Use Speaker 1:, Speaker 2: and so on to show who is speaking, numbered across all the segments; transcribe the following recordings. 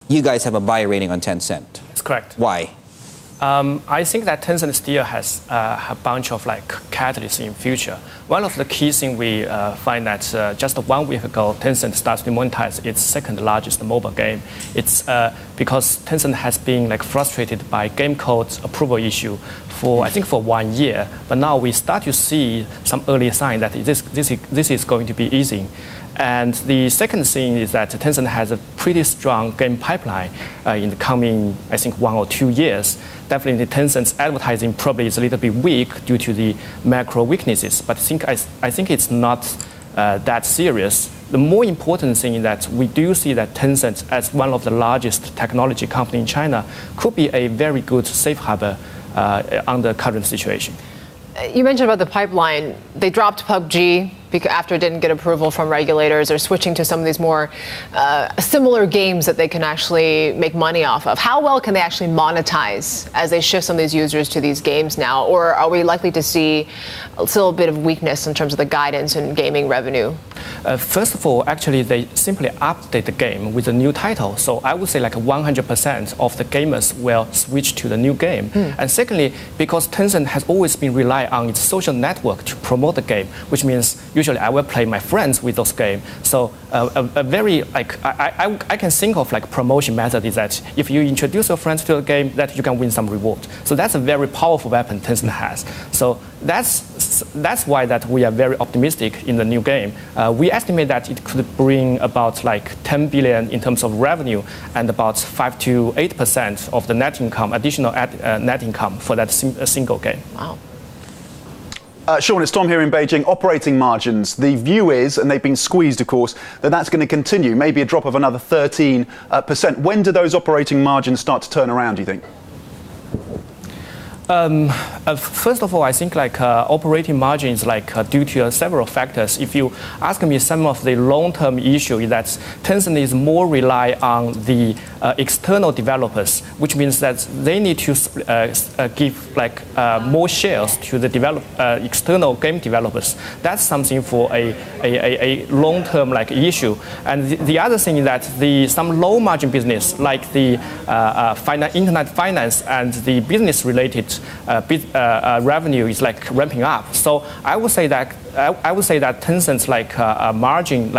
Speaker 1: you guys have a buy rating on Tencent.
Speaker 2: That's correct.
Speaker 1: Why?
Speaker 2: I think that Tencent still has a bunch of like catalysts in future. One of the key things we find that just 1 week ago, Tencent started to monetize its second largest mobile game. It's because Tencent has been like frustrated by game code approval issue for 1 year. But now we start to see some early sign that this is going to be easing. And the second thing is that Tencent has a pretty strong game pipeline in the coming, 1 or 2 years. Definitely, Tencent's advertising probably is a little bit weak due to the macro weaknesses, but I think it's not that serious. The more important thing is that we do see that Tencent, as one of the largest technology companies in China, could be a very good safe harbor under current situation.
Speaker 3: You mentioned about the pipeline. They dropped PUBG after it didn't get approval from regulators. They're switching to some of these more similar games that they can actually make money off of. How well can they actually monetize as they shift some of these users to these games now? Or are we likely to see still a bit of weakness in terms of the guidance and gaming revenue?
Speaker 2: First of all, actually, they simply update the game with a new title. So I would say like 100% of the gamers will switch to the new game. And secondly, because Tencent has always been relying on its social network to promote the game, which means usually I will play my friends with those games. So a very I can think of like promotion method is that if you introduce your friends to the game, that you can win some reward. So that's a very powerful weapon Tencent has. So that's why that we are very optimistic in the new game. We estimate that it could bring about like 10 billion in terms of revenue and about 5 to 8% of the net income, additional net income for that single game.
Speaker 3: Wow.
Speaker 4: Sean, it's Tom here in Beijing. Operating margins. The view is, and they've been squeezed, of course, that that's going to continue, maybe a drop of another 13%. When do those operating margins start to turn around, do you think?
Speaker 2: First of all, I think like operating margins due to several factors. If you ask me, some of the long-term issue is that Tencent is more rely on the external developers, which means that they need to give more shares to the external game developers. That's something for a long-term issue. And the other thing is that some low-margin business like the internet finance and the business-related revenue is ramping up. So I would say that Tencent's margin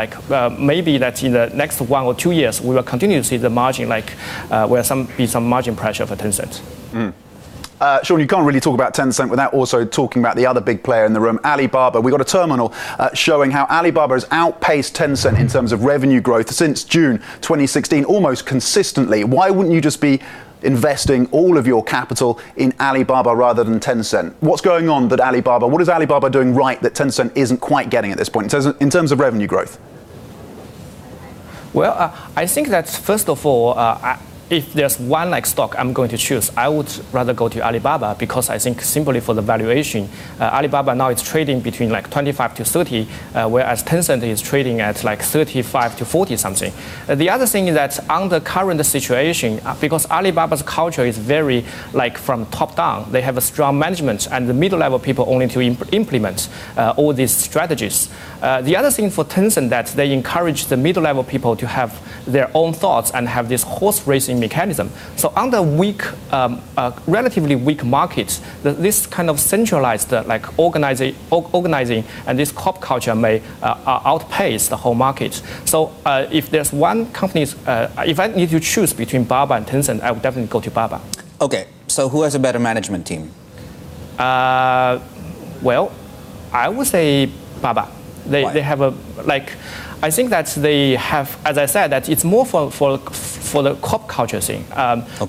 Speaker 2: maybe that in the next 1 or 2 years we will continue to see the margin where be some margin pressure for Tencent.
Speaker 4: Sean, you can't really talk about Tencent without also talking about the other big player in the room, Alibaba. We got a terminal showing how Alibaba has outpaced Tencent in terms of revenue growth since June 2016, almost consistently. Why wouldn't you just be investing all of your capital in Alibaba rather than Tencent? What's going on that what is Alibaba doing right that Tencent isn't quite getting at this point in terms of revenue growth?
Speaker 2: Well, I think that first of all, if there's one stock I'm going to choose, I would rather go to Alibaba because I think simply for the valuation, Alibaba now is trading between 25 to 30, whereas Tencent is trading at 35 to 40 something. The other thing is that under current situation, because Alibaba's culture is very from top down, they have a strong management and the middle level people only to implement all these strategies. The other thing for Tencent that they encourage the middle level people to have their own thoughts and have this horse racing mechanism. So under relatively weak markets, this kind of centralized organizing and this corp culture may outpace the whole market. So if there's one company, if I need to choose between Baba and Tencent, I would definitely go to Baba.
Speaker 1: Okay, so who has a better management team?
Speaker 2: Well, I would say Baba. They have I think that they have, as I said, that it's more for the corp culture thing.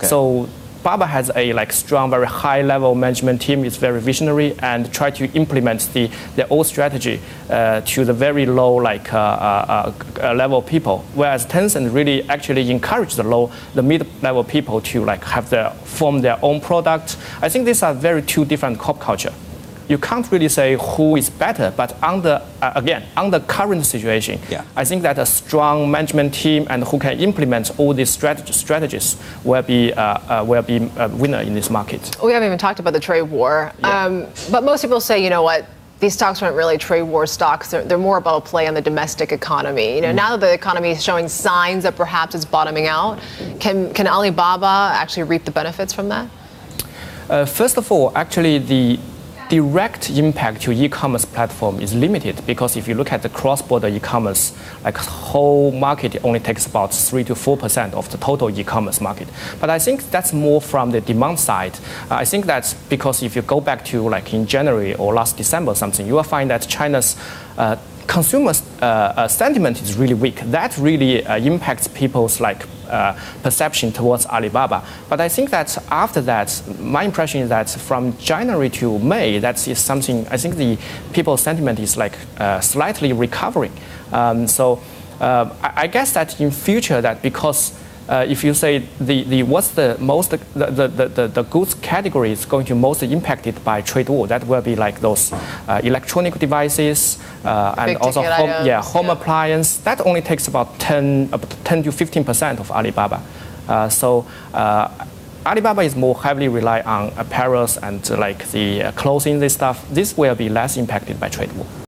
Speaker 2: So Baba has a strong, very high level management team. It's very visionary and try to implement their own strategy to the very low level people. Whereas Tencent really actually encourage the mid level people to form their own product. I think these are very two different corp culture. You can't really say who is better, but under current situation, I think that a strong management team and who can implement all these strategies will be a winner in this market.
Speaker 3: We haven't even talked about the trade war, but most people say, you know what, these stocks aren't really trade war stocks. They're more about a play on the domestic economy. You know, now that the economy is showing signs that perhaps it's bottoming out, can Alibaba actually reap the benefits from that?
Speaker 2: First of all, actually, the direct impact to e-commerce platform is limited because if you look at the cross-border e-commerce, like whole market only takes about 3 to 4% of the total e-commerce market. But I think that's more from the demand side. I think that's because if you go back to like in January or last December or something, you will find that China's consumers' sentiment is really weak. That really impacts people's perception towards Alibaba. But I think that after that, my impression is that from January to May, that is something. I think the people's sentiment is slightly recovering. So I guess that in future that because. If you say what's the goods category is going to most impacted by trade war, that will be like those electronic devices and also home appliance. That only takes about 10 to 15% of Alibaba. So Alibaba is more heavily rely on apparels and like the clothing, this stuff. This will be less impacted by trade war.